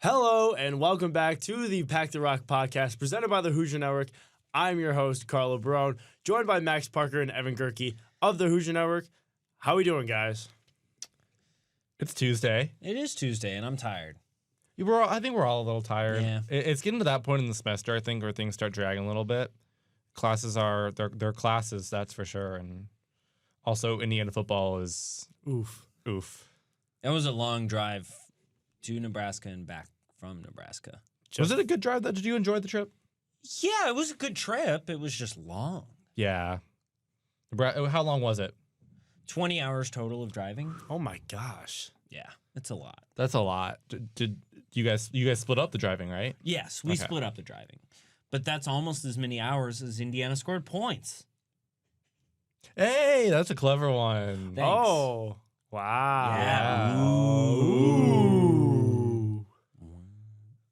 Hello and welcome back to the Pack the Rock podcast presented by the Hoosier Network. I'm your host, Carlo, joined by Max Parker and Evan Gerke of the Hoosier Network. How we doing, guys? It's Tuesday. It is Tuesday, and I'm tired. I think we're all a little tired. Yeah. It's getting to that point in the semester, I think, where things start dragging a little bit. Classes are they're classes, that's for sure. And also, Indiana football is oof. It was a long drive to Nebraska and back from Nebraska. Was it a good drive? Did you enjoy the trip? Yeah, it was a good trip. It was just long. Yeah. How long was it? 20 hours total of driving. Oh my gosh. Yeah, it's a lot. That's a lot. Did you guys split up the driving, right? Yes, we split up the driving. But that's almost as many hours as Indiana scored points. Hey, that's a clever one. Thanks. Oh, wow. Yeah. Ooh.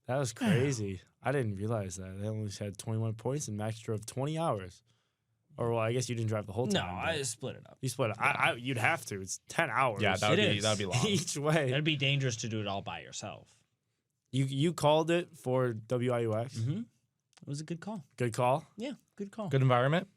That was crazy. I didn't realize that. They only had 21 points and Max drove 20 hours. Or, well, I guess you didn't drive the whole No, time. I split it up. You split it. You'd have to. It's 10 hours. Yeah, that would be long. each way. It'd be dangerous to do it all by yourself. You called it for WIUX. Mm-hmm. It was a good call. Good call. Yeah, good call. Good environment?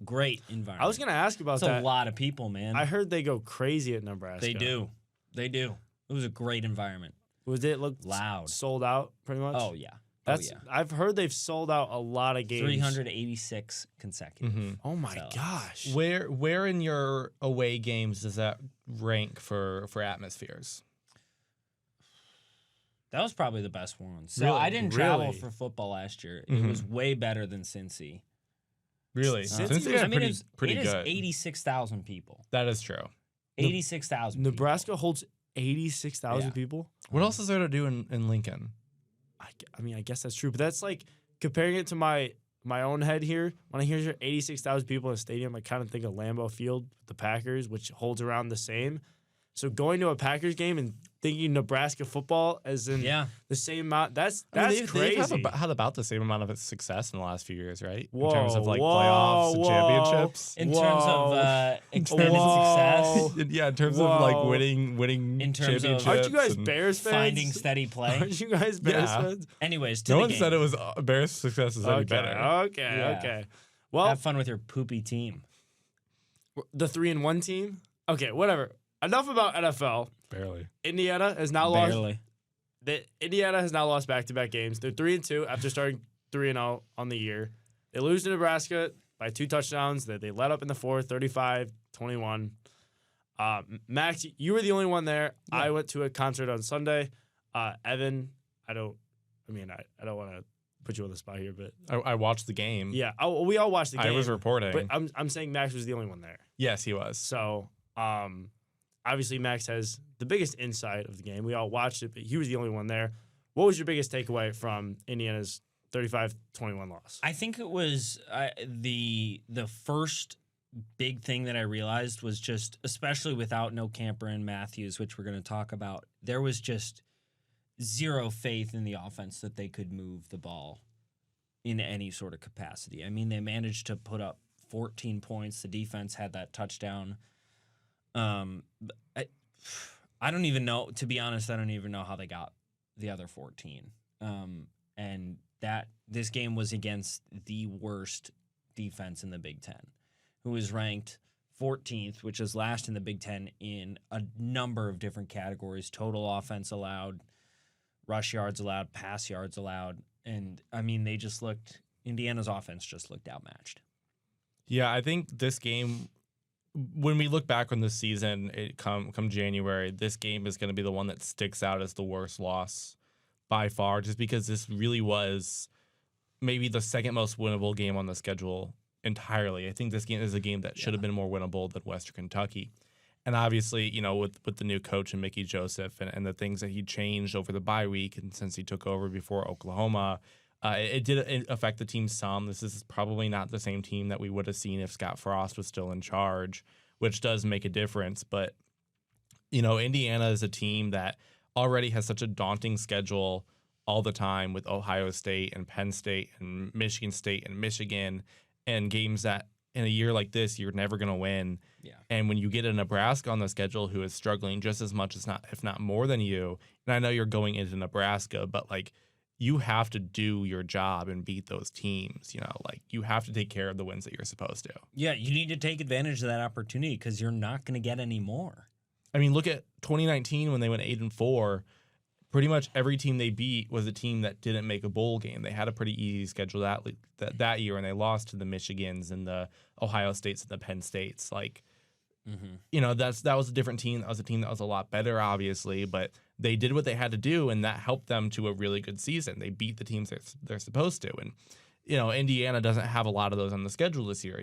Great environment. I was going to ask about That's that. a lot of people, man. I heard they go crazy at Nebraska. They do. It was a great environment. Did it look Loud. sold out pretty much? Oh, yeah. I've heard they've sold out a lot of games. 386 consecutive. Mm-hmm. Oh my sellouts. gosh. Where in your away games does that rank for atmospheres? That was probably the best one. So Really? I didn't travel Really? for football last year. Mhm. It was way better than Cincy. Really? Cincy Cincy was- had it is pretty good. 86,000 people. That is true. 86,000 Nebraska holds 86,000 Yeah. people. What else is there to do in Lincoln? I mean, I guess that's true, but that's like comparing it to my own head here. When I hear 86,000 people in a stadium, I kind of think of Lambeau Field, the Packers, which holds around the same. So going to a Packers game and thinking Nebraska football as in Yeah. the same amount, that's They've crazy. had about the same amount of success in the last few years, right? Whoa, in terms of like whoa, playoffs and whoa. championships. In terms of extended Whoa. success, Yeah, in terms Whoa. of like winning In terms of- championships. Aren't you guys and Bears fans? finding steady play. Aren't you guys Bears Yeah. fans? Anyways, to No the one game. said it was Bears' success is any Okay, better. okay, Yeah. okay. Well, Have fun with your poopy team. the 3-1 team. Okay, whatever. Enough about NFL. Barely. Indiana has now lost. Barely. Indiana has now lost back-to-back games. They're 3-2 after starting 3-0 on the year. They lose to Nebraska by 2 touchdowns. They let up in the fourth, 35-21. Max, you were the only one there. Yeah. I went to a concert on Sunday. Evan, I don't want to put you on the spot here, but I watched the game. yeah, we all watched the game. I was reporting. but I'm saying Max was the only one there. Yes, he was. So, obviously Max has the biggest insight of the game. We all watched it, but he was the only one there. What was your biggest takeaway from Indiana's 35-21 loss? I think it was the first big thing that I realized was just, especially without no Camper and Matthews, which we're going to talk about, there was just zero faith in the offense that they could move the ball in any sort of capacity. I mean, they managed to put up 14 points. The defense had that touchdown. I don't even know, to be honest, I don't even know how they got the other 14. And that this game was against the worst defense in the Big Ten, who was ranked 14th, which is last in the Big Ten in a number of different categories: total offense allowed, rush yards allowed, pass yards allowed. And I mean, Indiana's offense just looked outmatched. Yeah, I think this game, when we look back on this season, come January, this game is going to be the one that sticks out as the worst loss by far, just because this really was maybe the second most winnable game on the schedule entirely. I think this game is a game that should have been more winnable than Western Kentucky. And obviously, with the new coach and Mickey Joseph and the things that he changed over the bye week and since he took over before Oklahoma, it did affect the team some. This is probably not the same team that we would have seen if Scott Frost was still in charge, which does make a difference. But, Indiana is a team that already has such a daunting schedule all the time with Ohio State and Penn State and Michigan State and Michigan, and games that in a year like this, you're never going to win. Yeah. And when you get a Nebraska on the schedule who is struggling just as much as not, if not more than you, and I know you're going into Nebraska, but like you have to do your job and beat those teams. Like you have to take care of the wins that you're supposed to. Yeah, you need to take advantage of that opportunity because you're not going to get any more. I mean, look at 2019 when they went 8-4. Pretty much every team they beat was a team that didn't make a bowl game. They had a pretty easy schedule that year, and they lost to the Michigans and the Ohio States and the Penn States. Like, that was a different team. That was a team that was a lot better, obviously, but they did what they had to do, and that helped them to a really good season. They beat the teams they're supposed to, and Indiana doesn't have a lot of those on the schedule this year.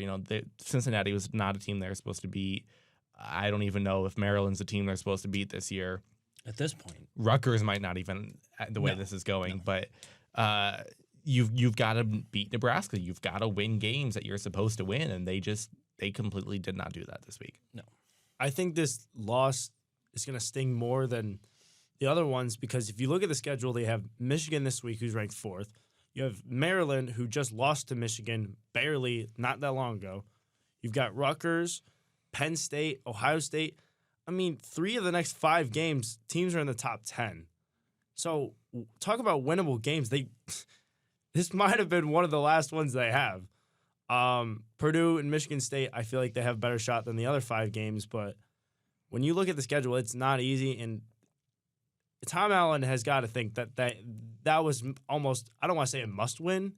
Cincinnati was not a team they're supposed to beat. I don't even know if Maryland's a team they're supposed to beat this year. At this point, Rutgers might not even the way this is going, but you've got to beat Nebraska. You've got to win games that you're supposed to win, and they completely did not do that this week. No, I think this loss is going to sting more than the other ones because if you look at the schedule, they have Michigan this week, who's ranked 4th. You have Maryland, who just lost to Michigan barely not that long ago. You've got Rutgers, Penn State, Ohio State. I mean, 3 of the next 5 games, teams are in the top 10. So talk about winnable games. This might have been one of the last ones they have. Purdue and Michigan State, I feel like they have a better shot than the other 5 games. But when you look at the schedule, it's not easy. And Tom Allen has got to think that was almost, I don't want to say a must win,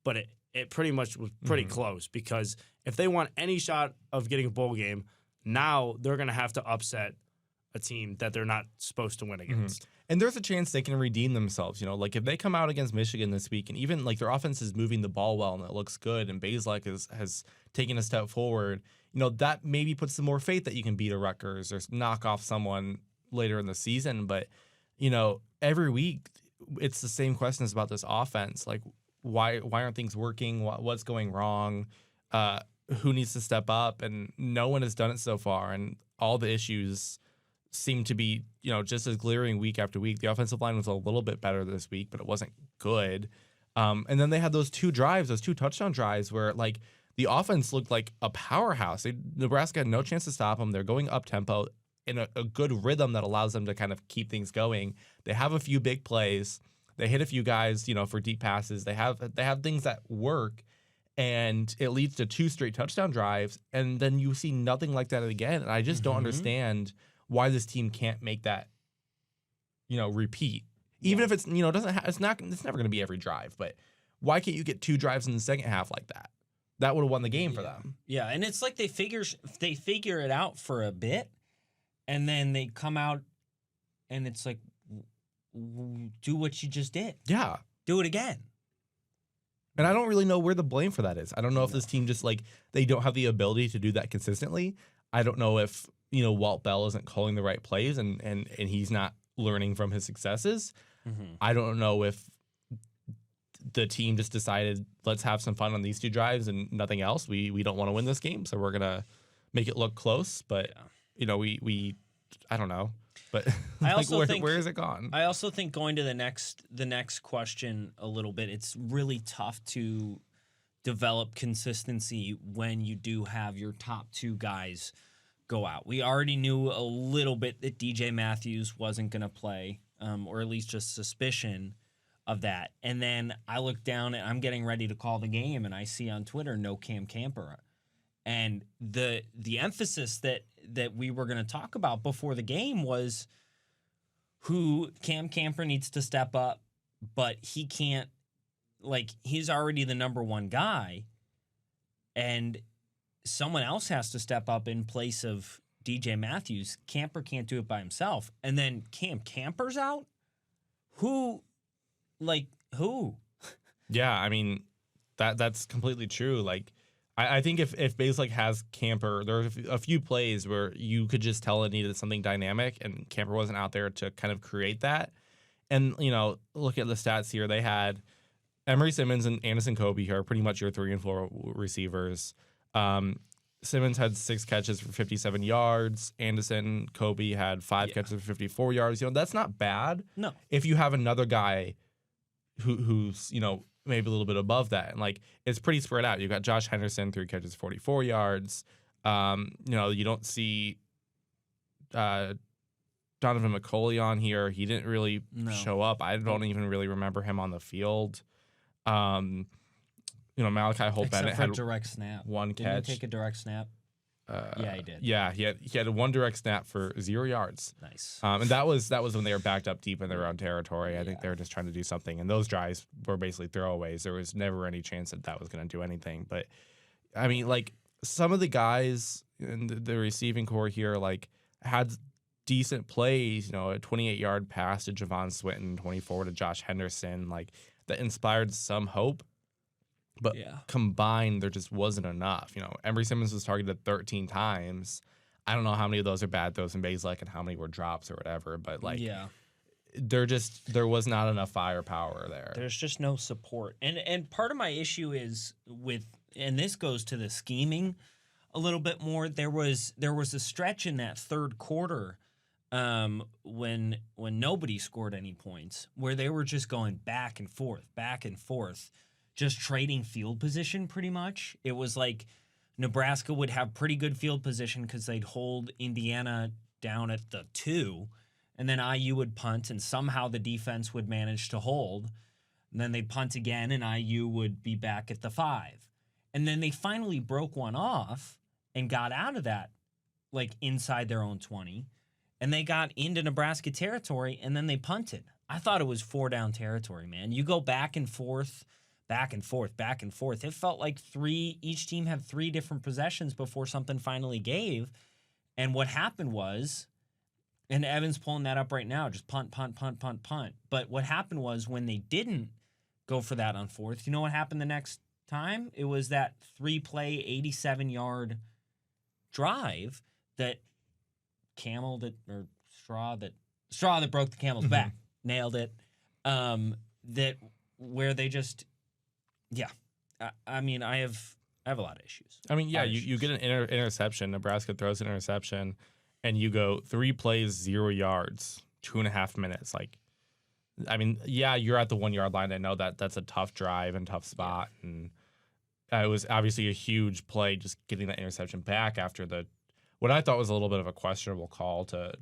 but it pretty much was pretty close because if they want any shot of getting a bowl game, now they're going to have to upset a team that they're not supposed to win against. And there's a chance they can redeem themselves. Like if they come out against Michigan this week and even like their offense is moving the ball well and it looks good and Bazelak has taken a step forward, that maybe puts some more faith that you can beat a Rutgers or knock off someone later in the season. But, every week it's the same questions about this offense. Like why aren't things working? What's going wrong? Who needs to step up? And no one has done it so far. And all the issues seem to be, just as glaring week after week. The offensive line was a little bit better this week, but it wasn't good. And then they had those 2 touchdown drives where like the offense looked like a powerhouse. Nebraska had no chance to stop them. They're going up tempo in a good rhythm that allows them to kind of keep things going. They have a few big plays. They hit a few guys, for deep passes. They have things that work. And it leads to 2 straight touchdown drives, and then you see nothing like that again. And I just don't understand why this team can't make that, repeat. Even if it's, it's never going to be every drive. But why can't you get 2 drives in the second half like that? That would have won the game for them. Yeah, and it's like they figure it out for a bit, and then they come out, and it's like, do what you just did. Yeah, do it again. And I don't really know where the blame for that is. I don't know if this team just like they don't have the ability to do that consistently. I don't know if, Walt Bell isn't calling the right plays and he's not learning from his successes. I don't know if the team just decided let's have some fun on these 2 drives and nothing else. We don't want to win this game, so we're going to make it look close, but we I don't know. But I also think, where is it gone? I also think going to the next question a little bit, it's really tough to develop consistency when you do have your top 2 guys go out. We already knew a little bit that DJ Matthews wasn't going to play, or at least just suspicion of that. And then I look down and I'm getting ready to call the game, and I see on Twitter no Cam Camper. And the emphasis that we were going to talk about before the game was who Cam Camper needs to step up, but he can't, like, he's already the number 1 guy, and someone else has to step up in place of DJ Matthews. Camper can't do it by himself. And then Cam Camper's out? Who? Yeah, I mean, that's completely true. Like, I think if Bazelak has Camper, there are a few plays where you could just tell it needed something dynamic, and Camper wasn't out there to kind of create that. And, look at the stats here. They had Emory Simmons and Anderson Kobe, who are pretty much your 3 and 4 receivers. Simmons had 6 catches for 57 yards. Anderson, Kobe had 5 catches for 54 yards. That's not bad. No. If you have another guy who's, maybe a little bit above that. And like it's pretty spread out. You got Josh Henderson, 3 catches, 44 yards. You don't see Donovan McCulley on here. He didn't really show up. I don't even really remember him on the field. Malachi Holt-Bennett had direct snap. one Didn't catch. he take a direct snap? Yeah, he did. Yeah, he had one direct snap for 0 yards. Nice. And that was when they were backed up deep in their own territory. I think they were just trying to do something, and those drives were basically throwaways. There was never any chance that was going to do anything. But I mean, like some of the guys in the receiving core here, like had decent plays. A 28-yard pass to Javon Swinton, 24 to Josh Henderson, like that inspired some hope. But combined, there just wasn't enough. Emory Simmons was targeted 13 times. I don't know how many of those are bad throws from Bazelak and how many were drops or whatever. But there was not enough firepower there. There's just no support. And part of my issue is and this goes to the scheming a little bit more. There was a stretch in that third quarter when nobody scored any points where they were just going back and forth. Just trading field position pretty much. It was like Nebraska would have pretty good field position because they'd hold Indiana down at the 2, and then IU would punt, and somehow the defense would manage to hold. And then they'd punt again, and IU would be back at the 5. And then they finally broke one off and got out of that, like inside their own 20, and they got into Nebraska territory, and then they punted. I thought it was 4-down territory, man. You go back and forth. It felt like each team had 3 different possessions before something finally gave. And what happened was, and Evan's pulling that up right now, just punt. But what happened was when they didn't go for that on 4th, you know what happened the next time? It was that 3-play, 87-yard drive that straw that broke the camel's back. Nailed it. Where they just... Yeah, I mean, I have a lot of issues. I mean, you get an interception. Nebraska throws an interception, and you go 3 plays, 0 yards, 2.5 minutes. Like, I mean, you're at the 1-yard line. I know that's a tough drive and tough spot, and it was obviously a huge play just getting that interception back after what I thought was a little bit of a questionable call to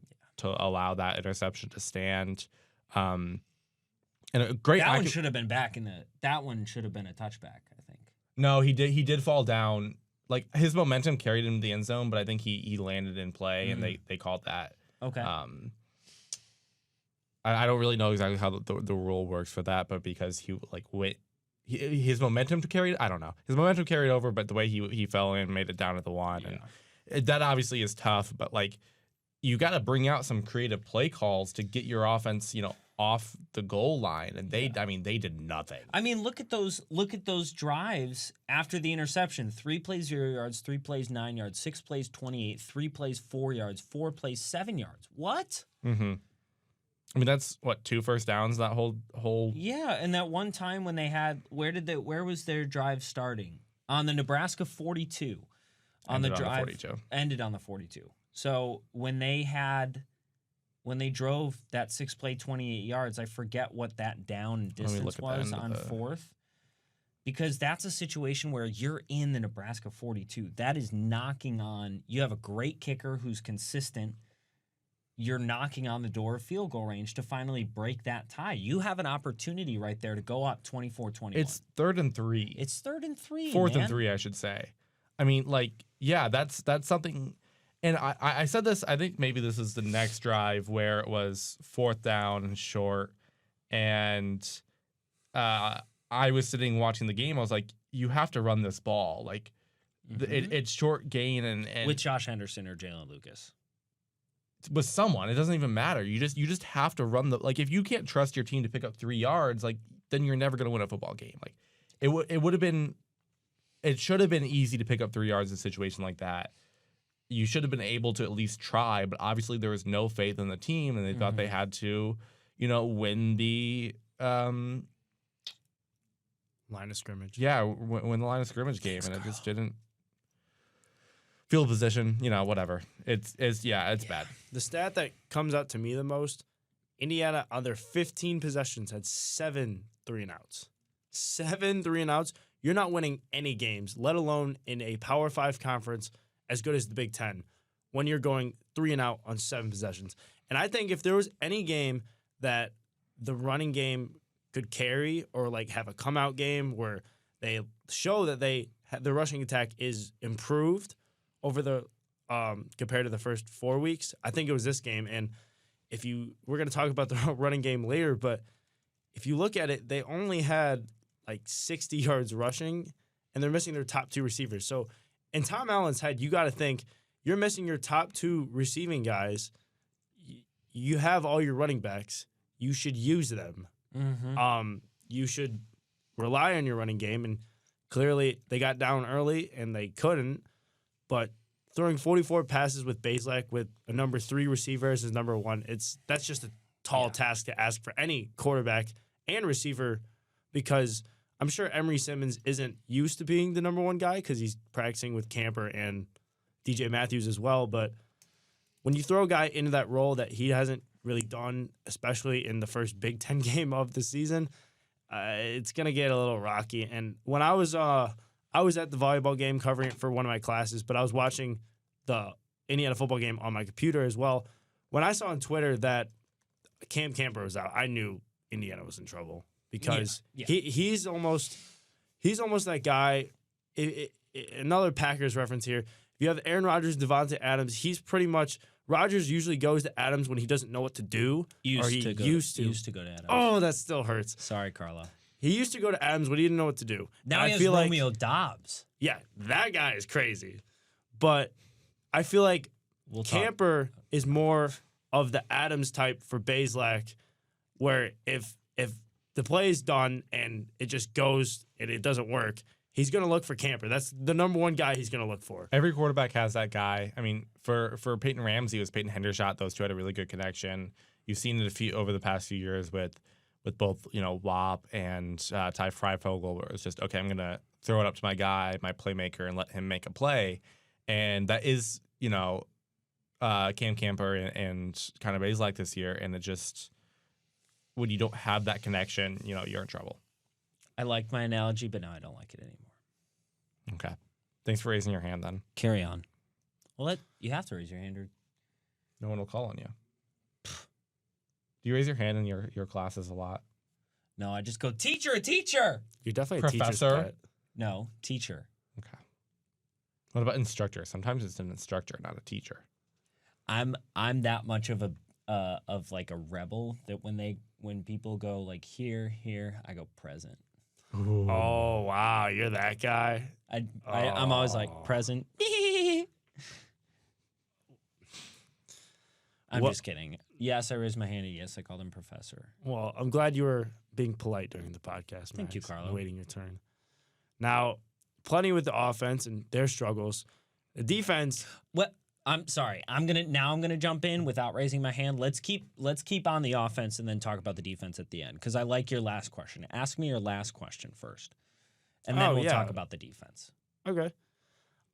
allow that interception to stand. And a great. That one should have been back that one should have been a touchback, I think. No, he did fall down. Like his momentum carried him to the end zone, but I think he landed in play, and they called that. Okay. I don't really know exactly how the rule works for that, but because his momentum carried. I don't know. His momentum carried over, but the way he fell in made it down at the 1, and that obviously is tough. But like, you got to bring out some creative play calls to get your offense, off the goal line, and they did nothing. I mean, look at those drives after the interception. 3 plays 0 yards, 3 plays 9 yards, 6 plays 28, 3 plays 4 yards, 4 plays 7 yards. What? Mm-hmm. I mean, that's 2 first downs that whole. Yeah, and that one time when they had where was their drive starting? On the Nebraska 42. Ended on the 42. So when they drove that 6-play 28 yards, I forget what that down distance was on 4th. Because that's a situation where you're in the Nebraska 42. That is knocking on. You have a great kicker who's consistent. You're knocking on the door of field goal range to finally break that tie. You have an opportunity right there to go up 24-21. It's 3rd and 3. It's 3rd and 3. 4th and 3, I should say. I mean, that's something. And I said this, I think maybe this is the next drive where it was 4th down and short. And I was sitting watching the game. I was like, you have to run this ball. Like, it's short gain. And with Josh Henderson or Jalen Lucas. With someone. It doesn't even matter. You just have to run if you can't trust your team to pick up 3 yards, like, then you're never going to win a football game. Like, it should have been easy to pick up 3 yards in a situation like that. You should have been able to at least try, but obviously there was no faith in the team, and they thought they had to, win the line of scrimmage. Yeah, win the line of scrimmage game, and it just didn't. Field position, whatever. It's bad. The stat that comes out to me the most: Indiana on their 15 possessions had 7 3-and-outs. 7 3-and-outs, you're not winning any games, let alone in a Power 5 conference as good as the Big Ten, when you're going 3-and-out on 7 possessions. And I think if there was any game that the running game could carry or like have a come-out game where they show that the rushing attack is improved over the compared to the first 4 weeks, I think it was this game. And we're going to talk about the running game later, but if you look at it, they only had like 60 yards rushing, and they're missing their top 2 receivers. So in Tom Allen's head, you got to think you're missing your top 2 receiving guys. You have all your running backs. You should use them. Mm-hmm. You should rely on your running game, and clearly they got down early and they couldn't. But throwing 44 passes with Bazelak with a number 3 receiver as his number 1, that's just a tall task to ask for any quarterback and receiver, because I'm sure Emory Simmons isn't used to being the number 1 guy because he's practicing with Camper and DJ Matthews as well. But when you throw a guy into that role that he hasn't really done, especially in the first Big Ten game of the season, it's going to get a little rocky. And when I was at the volleyball game covering it for one of my classes, but I was watching the Indiana football game on my computer as well. When I saw on Twitter that Cam Camper was out, I knew Indiana was in trouble because he's almost that guy. Another Packers reference here. If you have Aaron Rodgers, Devontae Adams, he's pretty much Rodgers usually goes to Adams when he doesn't know what to do. Used to go to Adams. Oh, that still hurts. Sorry, Carlo. He used to go to Adams when he didn't know what to do. Now he has Romeo Dobbs. Yeah, that guy is crazy. But I feel like Camper is more of the Adams type for Bazelak, where if the play is done and it just goes and it doesn't work, he's going to look for Camper. That's the number 1 guy he's going to look for. Every quarterback has that guy. I mean, for Peyton Ramsey, it was Peyton Hendershot. Those two had a really good connection. You've seen it over the past few years with both, Wop and Ty Freifogel, where it's just, okay, I'm going to throw it up to my guy, my playmaker, and let him make a play. And that is, Cam Camper and kind of Bazelak this year. And it just, when you don't have that connection, you're in trouble. I like my analogy, but now I don't like it anymore. Okay. Thanks for raising your hand then. Carry on. Well, you have to raise your hand, or no one will call on you. Do you raise your hand in your classes a lot? No, I just go, teacher, teacher. You're definitely a teacher's Professor? pet. No, teacher. Okay. What about instructor? Sometimes it's an instructor, not a teacher. I'm that much of a rebel that when people go like here, I go present. Ooh. Oh, wow. You're that guy? I'm always like present. I'm just kidding. Yes, I raised my hand, and yes, I called him professor. Well, I'm glad you were being polite during the podcast, Thank you, Max, Carlo. and waiting your turn. Now, plenty with the offense and their struggles. The defense. What? I'm sorry. I'm gonna jump in without raising my hand. Let's keep on the offense and then talk about the defense at the end, because I like your last question. Ask me your last question first, and then we'll talk about the defense. Okay.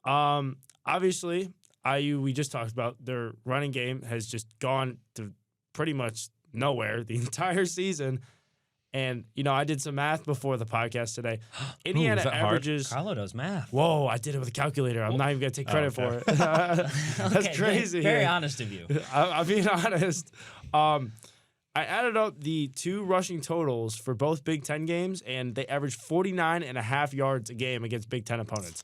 Obviously, IU, we just talked about, their running game has just gone to pretty much nowhere the entire season. And, I did some math before the podcast today. Indiana averages. Carlo does math. Whoa, I did it with a calculator. I'm not even going to take credit for it. That's crazy. Very honest of you. I'm being honest. I added up the 2 rushing totals for both Big Ten games, and they averaged 49.5 yards a game against Big Ten opponents.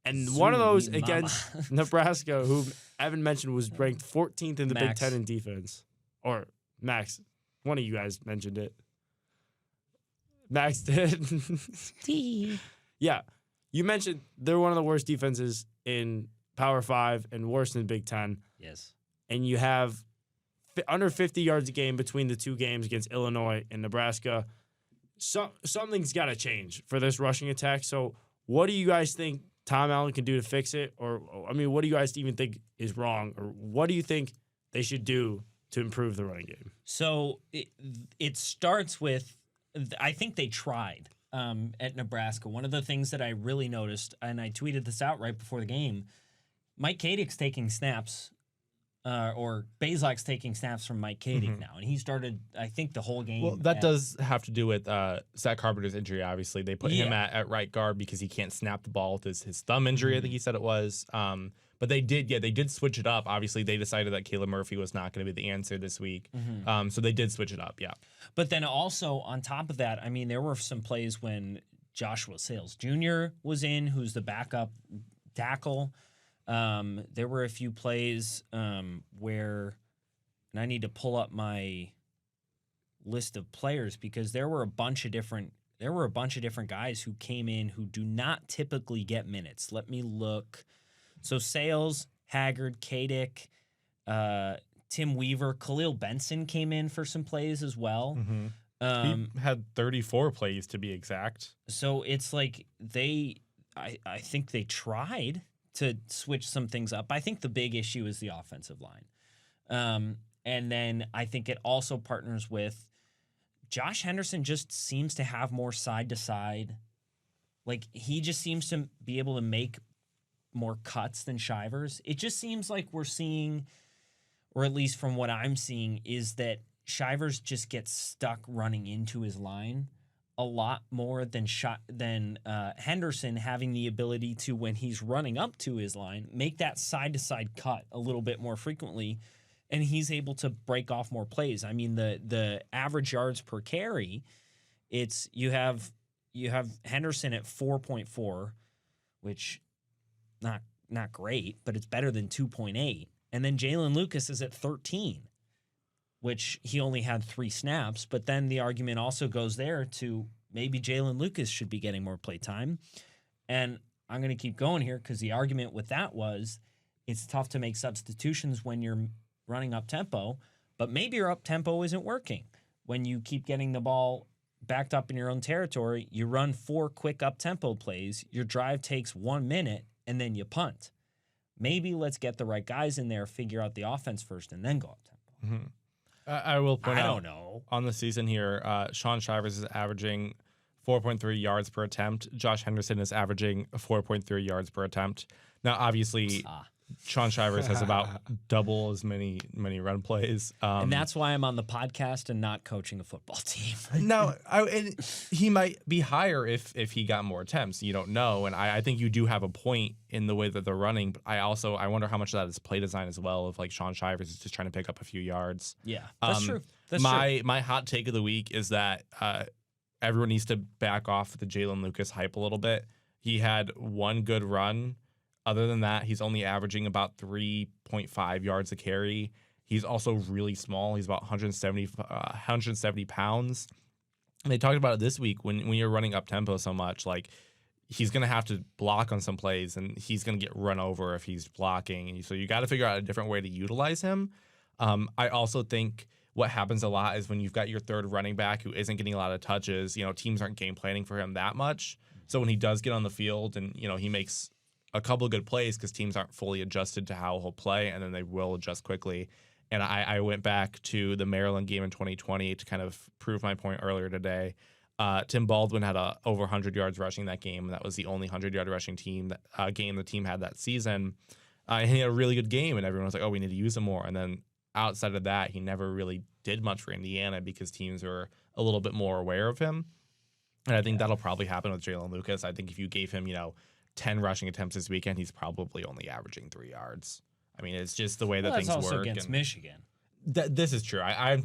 And one of those against Nebraska, who Evan mentioned was ranked 14th in the Big Ten in defense. Or Max, one of you guys mentioned it. Max did. Yeah. You mentioned they're one of the worst defenses in Power 5 and worse in Big Ten. Yes. And you have under 50 yards a game between the 2 games against Illinois and Nebraska. Something's got to change for this rushing attack. So what do you guys think Tom Allen can do to fix it? Or, what do you guys even think is wrong? Or what do you think they should do to improve the running game? So it starts with, I think they tried at Nebraska. One of the things that I really noticed, and I tweeted this out right before the game, Mike Kadick's taking snaps or Bazlak's taking snaps from Mike Koenig now, and he started, I think, the whole game. Well, that does have to do with Zach Carpenter's injury. Obviously, they put him at right guard because he can't snap the ball with his thumb injury. I think he said it was. But they did switch it up. Obviously, they decided that Caleb Murphy was not going to be the answer this week. So they did switch it up. Yeah. But then also on top of that, I mean, there were some plays when Joshua Sales Jr. was in, who's the backup tackle. There were a few plays where, and I need to pull up my list of players because there were a bunch of different guys who came in who do not typically get minutes. Let me look. So Sales, Haggard, Kadick, Tim Weaver, Khalil Benson came in for some plays as well. He had 34 plays to be exact. So it's like I think they tried to switch some things up. I think the big issue is the offensive line. And then I think it also partners with Josh Henderson just seems to have more side to side. Like he just seems to be able to make more cuts than Shivers. It just seems like we're seeing, or at least from what I'm seeing, is that Shivers just gets stuck running into his line a lot more than Henderson having the ability to, when he's running up to his line, make that side-to-side cut a little bit more frequently, and he's able to break off more plays. I mean, the average yards per carry, it's you have Henderson at 4.4, which not great, but it's better than 2.8, and then Jalen Lucas is at 13. Which he only had 3 snaps, but then the argument also goes there to maybe Jalen Lucas should be getting more play time. And I'm going to keep going here because the argument with that was it's tough to make substitutions when you're running up tempo, but maybe your up tempo isn't working. When you keep getting the ball backed up in your own territory, you run 4 quick up tempo plays, your drive takes 1 minute, and then you punt. Maybe let's get the right guys in there, figure out the offense first, and then go up tempo. I will point out, I don't know. On the season here, Sean Shivers is averaging 4.3 yards per attempt. Josh Henderson is averaging 4.3 yards per attempt. Now, obviously, Sean Shivers has about double as many run plays. And that's why I'm on the podcast and not coaching a football team. No, and he might be higher if he got more attempts. You don't know. And I think you do have a point in the way that they're running. But I wonder how much of that is play design as well. If like Sean Shivers is just trying to pick up a few yards. Yeah, that's true. My hot take of the week is that everyone needs to back off the Jalen Lucas hype a little bit. He had one good run. Other than that, he's only averaging about 3.5 yards a carry. He's also really small. He's about 170 pounds. And they talked about it this week when you're running up tempo so much, like he's going to have to block on some plays and he's going to get run over if he's blocking. And so you got to figure out a different way to utilize him. I also think what happens a lot is when you've got your third running back who isn't getting a lot of touches, teams aren't game planning for him that much. So when he does get on the field and, he makes a couple of good plays because teams aren't fully adjusted to how he'll play, and then they will adjust quickly. And I went back to the Maryland game in 2020 to kind of prove my point earlier today. Tim Baldwin had over 100 yards rushing that game. That was the only 100-yard rushing game the team had that season. And he had a really good game, and everyone was like, oh, we need to use him more. And then outside of that, he never really did much for Indiana because teams were a little bit more aware of him. And I think that'll probably happen with Jalen Lucas. I think if you gave him, 10 rushing attempts this weekend, he's probably only averaging 3 yards. I mean, it's just the way that things work. That's also against Michigan. This is true. I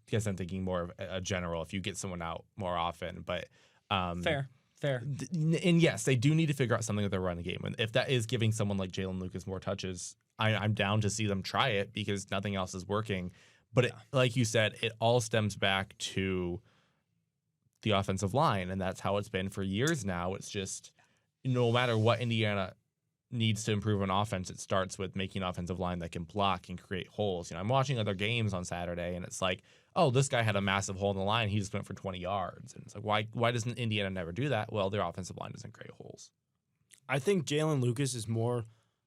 guess I'm thinking more of a general if you get someone out more often. But fair. And yes, they do need to figure out something with their running game. And if that is giving someone like Jalen Lucas more touches, I'm down to see them try it because nothing else is working. But like you said, it all stems back to the offensive line, and that's how it's been for years now. It's just no matter what Indiana needs to improve on offense, it starts with making an offensive line that can block and create holes. I'm watching other games on Saturday, and it's like, oh, this guy had a massive hole in the line. He just went for 20 yards. And it's like, why doesn't Indiana never do that? Well, their offensive line doesn't create holes. I think Jalen Lucas is more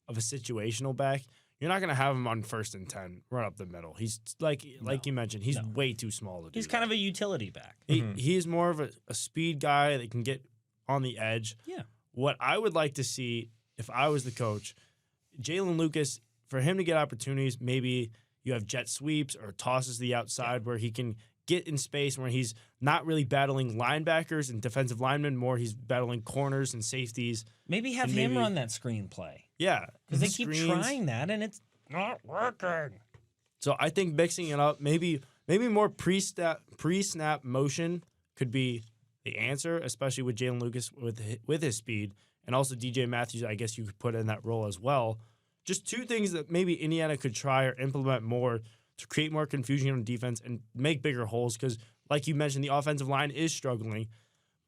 of a situational back. You're not going to have him on 1st and 10 run up the middle. He's like you mentioned, he's way too small to do He's kind of a utility back. He's more of a speed guy that can get on the edge. Yeah. What I would like to see if I was the coach, Jalen Lucas for him to get opportunities, maybe you have jet sweeps or tosses to the outside where he can get in space where he's not really battling linebackers and defensive linemen, more he's battling corners and safeties. Maybe have him run that screen play. Yeah. Because they keep trying that, and it's not working. So I think mixing it up, maybe more pre-snap motion could be the answer, especially with Jalen Lucas with his speed. And also DJ Matthews, I guess you could put in that role as well. Just two things that maybe Indiana could try or implement more to create more confusion on defense and make bigger holes. Because, like you mentioned, the offensive line is struggling.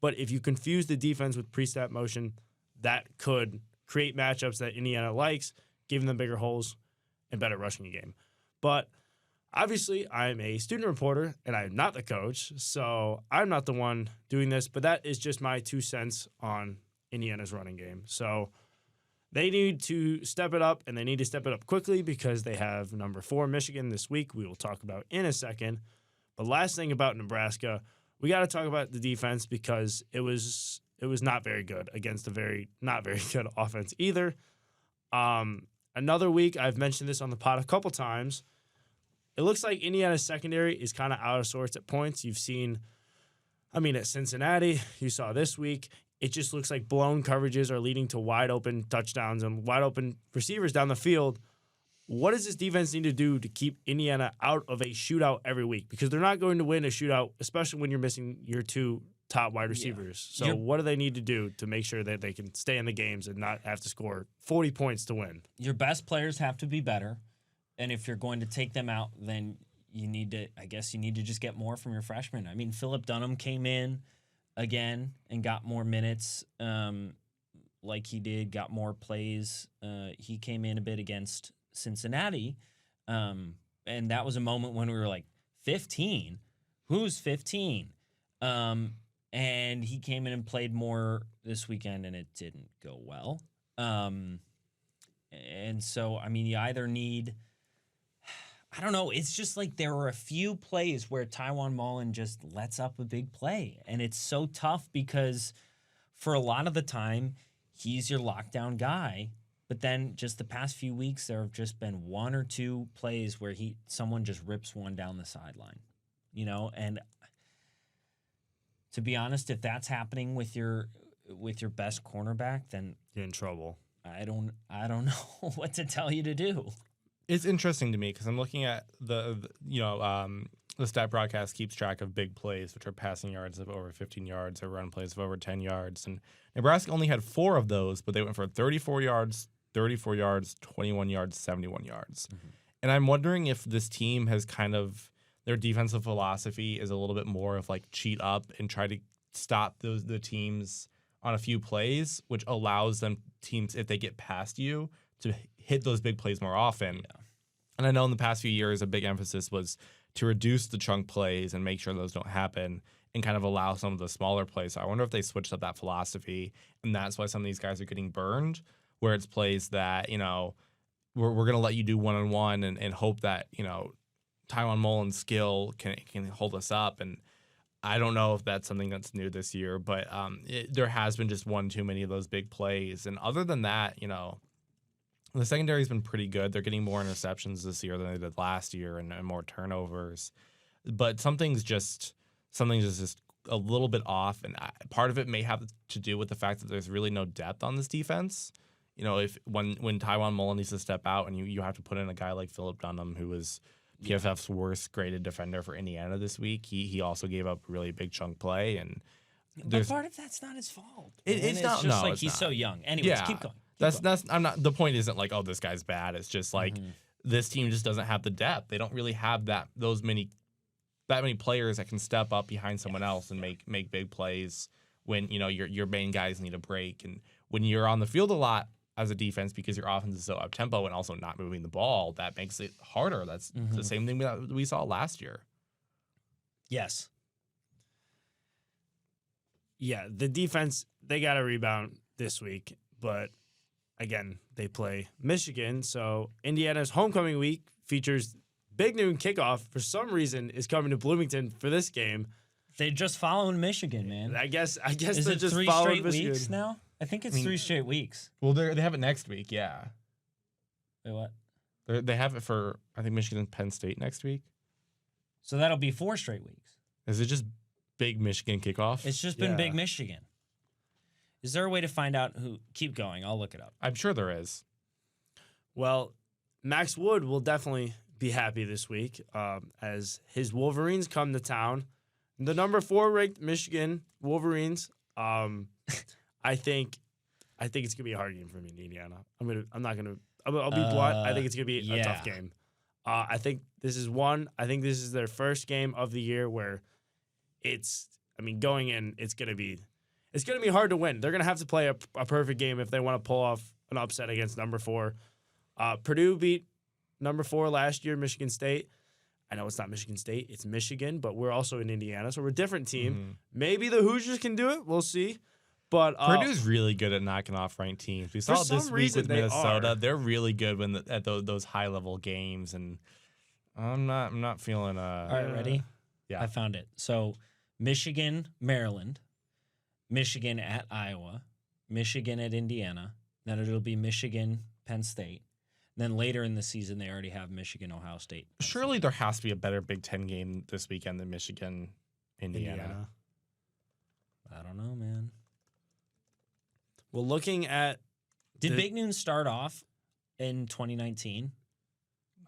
But if you confuse the defense with pre-snap motion, that could create matchups that Indiana likes, giving them bigger holes and better rushing game. But obviously, I'm a student reporter, and I'm not the coach, so I'm not the one doing this. But that is just my 2 cents on Indiana's running game. So they need to step it up, and they need to step it up quickly because they have number 4 Michigan this week. We will talk about in a second. But last thing about Nebraska, we got to talk about the defense because it was not very good against a not very good offense either. Another week, I've mentioned this on the pod a couple times. It looks like Indiana's secondary is kind of out of sorts at points. You've seen, at Cincinnati, you saw this week. It just looks like blown coverages are leading to wide open touchdowns and wide open receivers down the field. What does this defense need to do to keep Indiana out of a shootout every week? Because they're not going to win a shootout, especially when you're missing your 2 top wide receivers. Yeah. So what do they need to do to make sure that they can stay in the games and not have to score 40 points to win? Your best players have to be better. And if you're going to take them out, then you need to just get more from your freshmen. Philip Dunham came in again and got more minutes like he did, got more plays. He came in a bit against Cincinnati. And that was a moment when we were like, 15? Who's 15? And he came in and played more this weekend, and it didn't go well. And so, you either need... I don't know. It's just like there were a few plays where Tywone Mullen just lets up a big play. And it's so tough because for a lot of the time, he's your lockdown guy. But then just the past few weeks, there have just been 1 or 2 plays where someone just rips one down the sideline. And to be honest, if that's happening with your best cornerback, then you're in trouble. I don't know what to tell you to do. It's interesting to me because I'm looking at the stat broadcast keeps track of big plays, which are passing yards of over 15 yards or run plays of over 10 yards. And Nebraska only had 4 of those, but they went for 34 yards, 21 yards, 71 yards. Mm-hmm. And I'm wondering if this team has their defensive philosophy is a little bit more of like cheat up and try to stop the teams on a few plays, which allows teams, if they get past you, to hit those big plays more often. Yeah. And I know in the past few years, a big emphasis was to reduce the chunk plays and make sure those don't happen and kind of allow some of the smaller plays. So I wonder if they switched up that philosophy, and that's why some of these guys are getting burned, where it's plays that, we're going to let you do one-on-one and hope that, Tywone Mullen's skill can hold us up. And I don't know if that's something that's new this year, but there has been just one too many of those big plays. And other than that, the secondary's been pretty good. They're getting more interceptions this year than they did last year and more turnovers. But something's just a little bit off, and part of it may have to do with the fact that there's really no depth on this defense. If when Tywone Mullen needs to step out and you have to put in a guy like Philip Dunham, who was PFF's worst graded defender for Indiana this week, he also gave up a really big chunk play. And but part of that's not his fault. It's not. Just no, like he's not. So young. Anyways, keep going. I'm not. The point isn't like, oh, this guy's bad. It's just like this team just doesn't have the depth. They don't really have that many players that can step up behind someone else and make big plays when your main guys need a break. And when you're on the field a lot as a defense because your offense is so up tempo and also not moving the ball, that makes it harder. That's the same thing that we saw last year. Yes. Yeah, the defense, they got to rebound this week, but again, they play Michigan, so Indiana's homecoming week features big noon kickoff. For some reason, is coming to Bloomington for this game. They're just following Michigan, man. I guess is they're it just 3 following straight Michigan. Weeks now? I think it's 3 straight weeks. Well, they have it next week, yeah. Wait, what? They have it for, I think, Michigan and Penn State next week. So that'll be 4 straight weeks. Is it just big Michigan kickoff? It's just been Big Michigan. Is there a way to find out who? Keep going. I'll look it up. I'm sure there is. Well, Max Wood will definitely be happy this week as his Wolverines come to town. The number 4 ranked Michigan Wolverines. I think it's gonna be a hard game for me in Indiana. I'll be blunt. I think it's gonna be a tough game. I think this is their first game of the year where going in, it's gonna be hard to win. They're gonna have to play a perfect game if they want to pull off an upset against number 4. Purdue beat number 4 last year, Michigan State. I know it's not Michigan State, it's Michigan, but we're also in Indiana, so we're a different team. Mm-hmm. Maybe the Hoosiers can do it. We'll see. But Purdue's really good at knocking off ranked teams. We saw it this week with Minnesota. They're really good at those high level games, and I'm not feeling. All right, ready? Yeah, I found it. So Michigan, Maryland, Michigan at Iowa, Michigan at Indiana. Then it'll be Michigan, Penn State. Then later in the season, they already have Michigan, Ohio State. Surely there has to be a better Big Ten game this weekend than Michigan, Indiana. I don't know, man. Well, looking at... Did Big Noon start off in 2019?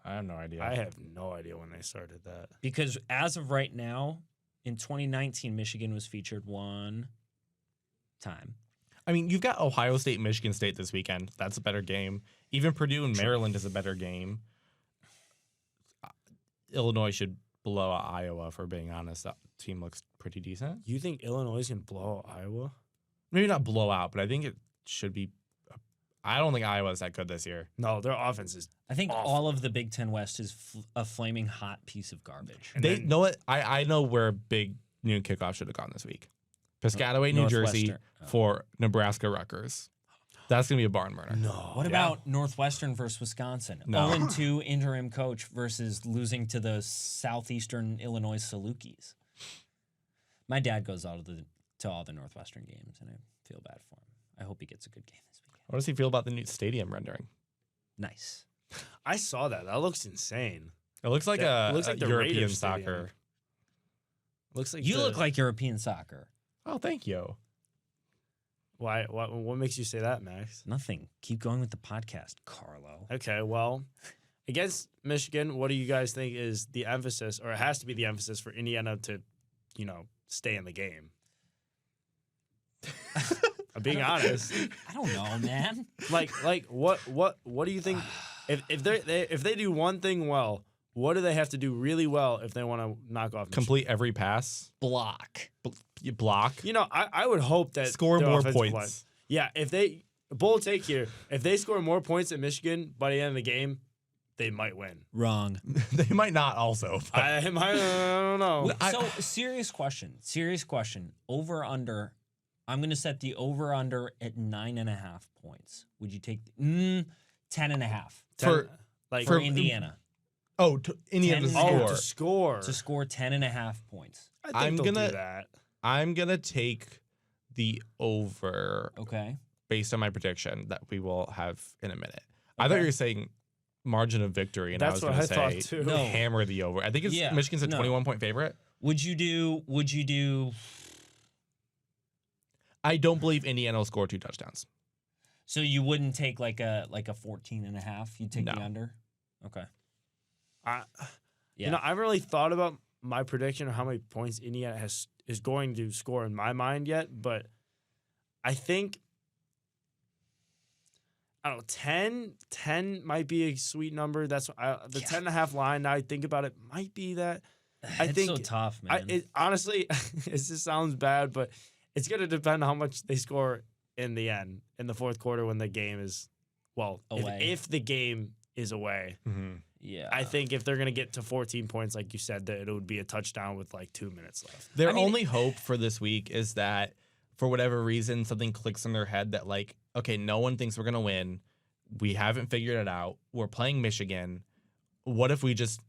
I have no idea. I have no idea when they started that. Because as of right now, in 2019, Michigan was featured 1 time. I mean, you've got Ohio State, Michigan State this weekend. That's a better game. Even Purdue and Maryland is a better game. Illinois should blow out Iowa, if we're being honest. That team looks pretty decent. You think Illinois can blow out Iowa? Maybe not blow out, but I think it should be. I don't think Iowa is that good this year. No, their offense is I think awful. all of the Big Ten West is a flaming hot piece of garbage. They know what? I know where Big Noon Kickoff should have gone this week. Piscataway, New Jersey for Nebraska Rutgers. That's going to be a barn burner. No. What about Northwestern versus Wisconsin? No. 0-2 interim coach versus losing to the Southeastern Illinois Salukis. My dad goes to all the Northwestern games, and I feel bad for him. I hope he gets a good game this weekend. What does he feel about the new stadium rendering? Nice. I saw that. That looks insane. It looks like It looks like the European Raiders soccer. stadium. Looks like You look like European soccer. Oh, thank you. Why? What makes you say that, Max? Nothing. Keep going with the podcast, Carlo. Okay, well, against Michigan, what do you guys think is the emphasis, or it has to be the emphasis for Indiana to, stay in the game? I'm being honest. I don't know, man. Like what do you think? If they do one thing well, what do they have to do really well if they want to knock off Michigan? Complete every pass. Block. You block. I would hope that Score their more offensive points. line- yeah, if they bold take here, if they score more points than Michigan by the end of the game, they might win. Wrong. They might not also. But I don't know. So, serious question. Over, under. I'm going to set the over, under at 9.5 points. Would you take 10.5 for Indiana? Indiana to 10 score. To score. To score 10.5 points. I think they'll do that. I'm going to take the over Okay. based on my prediction that we will have in a minute. I thought you were saying margin of victory, and That's I was going to what I say thought, too. No. hammer the over. I think Michigan's a 21-point favorite. Would you do I don't believe Indiana will score 2 touchdowns. so you wouldn't take like a 14.5? You'd take No. the under? Okay. I Yeah. I haven't really thought about my prediction or how many points Indiana is going to score in my mind yet, but I think I don't know, 10 might be a sweet number. That's the 10.5 line. Now I think about it, might be that. It's think so tough, man. Honestly, it just sounds bad, but it's going to depend on how much they score in the end, in the fourth quarter when the game is, Away. if the game is away. Mm-hmm. Yeah. I think if they're going to get to 14 points, like you said, that it would be a touchdown with like 2 minutes left. Their only hope for this week is that for whatever reason, something clicks in their head that like, okay, no one thinks we're going to win. We haven't figured it out. We're playing Michigan. What if we just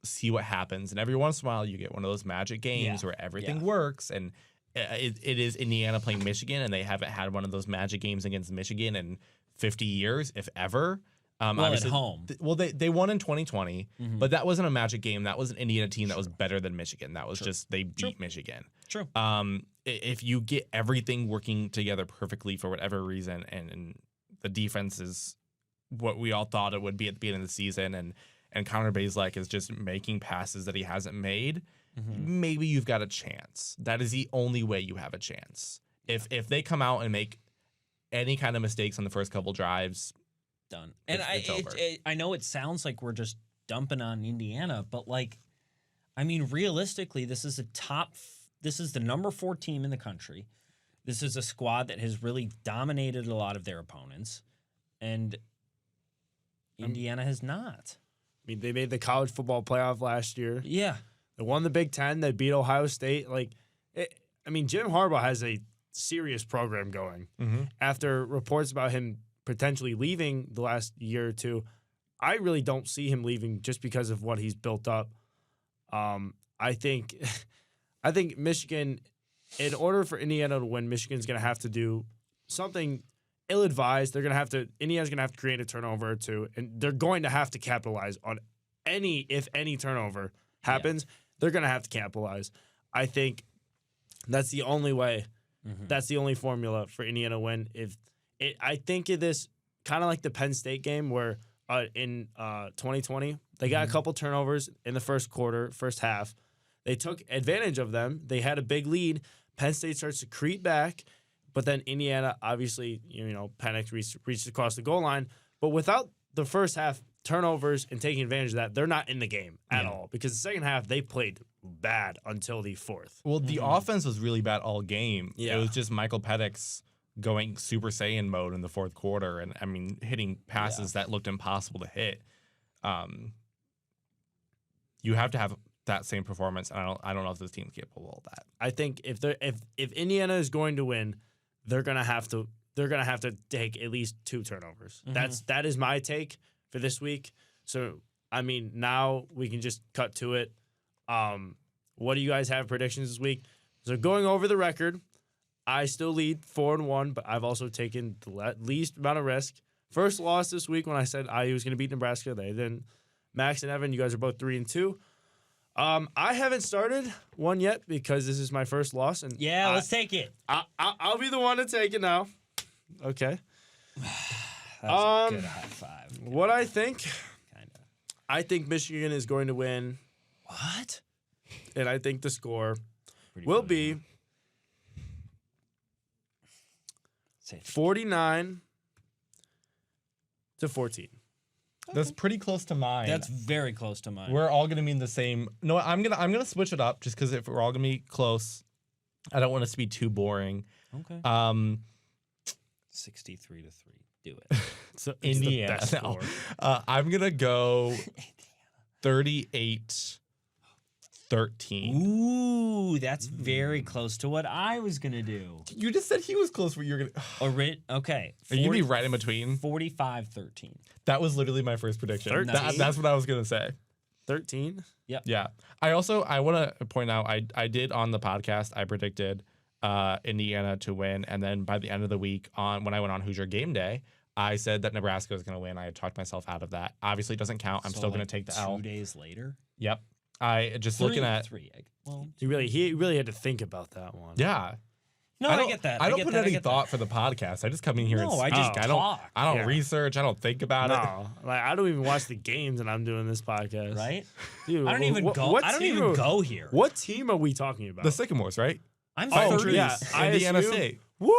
see what happens? And every once in a while, you get one of those magic games where everything works. And it is Indiana playing Michigan, and they haven't had one of those magic games against Michigan in 50 years, if ever. Well, obviously- at home. They won in 2020, Mhm. but that wasn't a magic game. That was an Indiana team that was better than Michigan. That was True. just they beat True. Michigan. True. If you get everything working together perfectly for whatever reason, and the defense is what we all thought it would be at the beginning of the season, and Connor Bazelak is just making passes that he hasn't made, maybe you've got a chance. That is the only way you have a chance. If they come out and make any kind of mistakes on the first couple drives, Done. And it's over. I know it sounds like we're just dumping on Indiana, but like, I mean, realistically, this is the number 4 team in the country. This is a squad that has really dominated a lot of their opponents, and Indiana has not. I mean, they made the college football playoff last year. Yeah. They won the Big Ten. They beat Ohio State. Jim Harbaugh has a serious program going. After reports about him potentially leaving the last year or two, I really don't see him leaving just because of what he's built up. I think Michigan, in order for Indiana to win, Michigan's going to have to do something ill-advised. Indiana's going to have to create a turnover or two, and they're going to have to capitalize on if any turnover happens. They're going to have to capitalize. I think that's the only way. That's the only formula for Indiana to win. I think of this kind of like the Penn State game where in 2020 they got a couple turnovers in the first half. They took advantage of them. They had a big lead. Penn State starts to creep back, but then Indiana obviously panics, reaches across the goal line. But without the first half turnovers and taking advantage of that, they're not in the game at all, because the second half they played bad until the fourth. Well, the offense was really bad all game. Yeah. It was just Michael Penix going Super Saiyan mode in the fourth quarter, and I mean hitting passes that looked impossible to hit. You have to have that same performance, and I don't know if this team's capable of that. I think if Indiana is going to win, they're gonna have to take at least 2 turnovers. That is my take for this week. So I mean, now we can just cut to it. What do you guys have predictions this week? So going over the record, I still lead 4-1, but I've also taken the least amount of risk. First loss this week when I said IU was going to beat Nebraska. They didn't. Max and Evan, you guys are both 3-2. I haven't started one yet because this is my first loss. And let's take it. I'll be the one to take it now. Okay. That's a good high five. What I think, Kind of. I think Michigan is going to win, What? and I think the score Pretty will funny, be huh? Say it. 49-14. That's pretty close to mine. That's very close to mine. We're all gonna be in the same. No, I'm gonna switch it up just because if we're all gonna be close, I don't want us to be too boring. Okay. 63-3. Do it. So Indiana. It's the best No. score. I'm gonna go 38-13. Ooh, that's very close to what I was gonna do. You just said he was close. Where you're gonna. Okay. Are you gonna be right in between? 45-13. That was literally my first prediction. 13? That's what I was gonna say. 13? Yeah. I want to point out I did on the podcast. I predicted Indiana to win, and then by the end of the week, when I went on Hoosier Game Day, I said that Nebraska was going to win. I had talked myself out of that. Obviously, it doesn't count. I'm still going to take the L. 2 days later. Yep. I just looking at. 3. Well, He really had to think about that one. Yeah. no, I get that. I don't get put that, any thought for the podcast. I just come in here and No, I speak. just talk. I don't Yeah. research. I don't think about it. No, I don't even watch the games, and I'm doing this podcast. Right? Dude, I don't even go. What I don't team even are- go here. What team are we talking about? The Sycamores, right? I'm Oh, 30. yeah. Indiana ISU? State. Woo!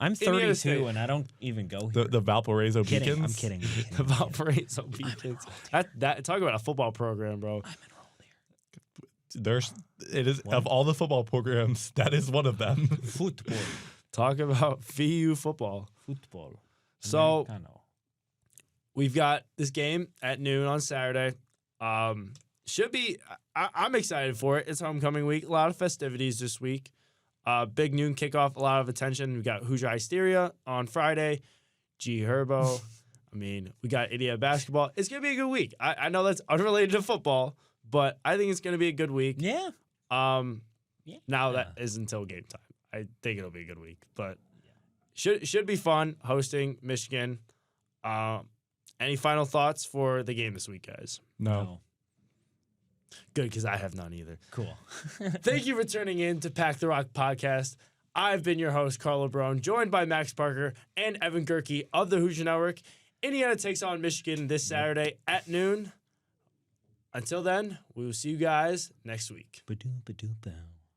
I'm Indiana 32 State. and I don't even go here. The Valparaiso kidding. Beacons. I'm kidding. The Valparaiso Beacons. That talk about a football program, bro. I'm enrolled here. It is of all the football programs, that is one of them. Football. Talk about VU football. Football. So Americano. we've got this game at noon on Saturday. Should be. I'm excited for it. It's homecoming week. A lot of festivities this week. Big noon kickoff. A lot of attention. We got Hoosier Hysteria on Friday. G Herbo. I mean, we got Indiana basketball. It's gonna be a good week. I know that's unrelated to football, but I think it's gonna be a good week. Yeah. Yeah. Now that is until game time. I think it'll be a good week, but should be fun hosting Michigan. Any final thoughts for the game this week, guys? No. Good, because I have none either. Cool. Thank you for tuning in to Pack the Rock Podcast. I've been your host, Carlo Brown, joined by Max Parker and Evan Gerke of the Hoosier Network. Indiana takes on Michigan this Saturday at noon. Until then, we will see you guys next week. Ba-doom, ba-doom, bow.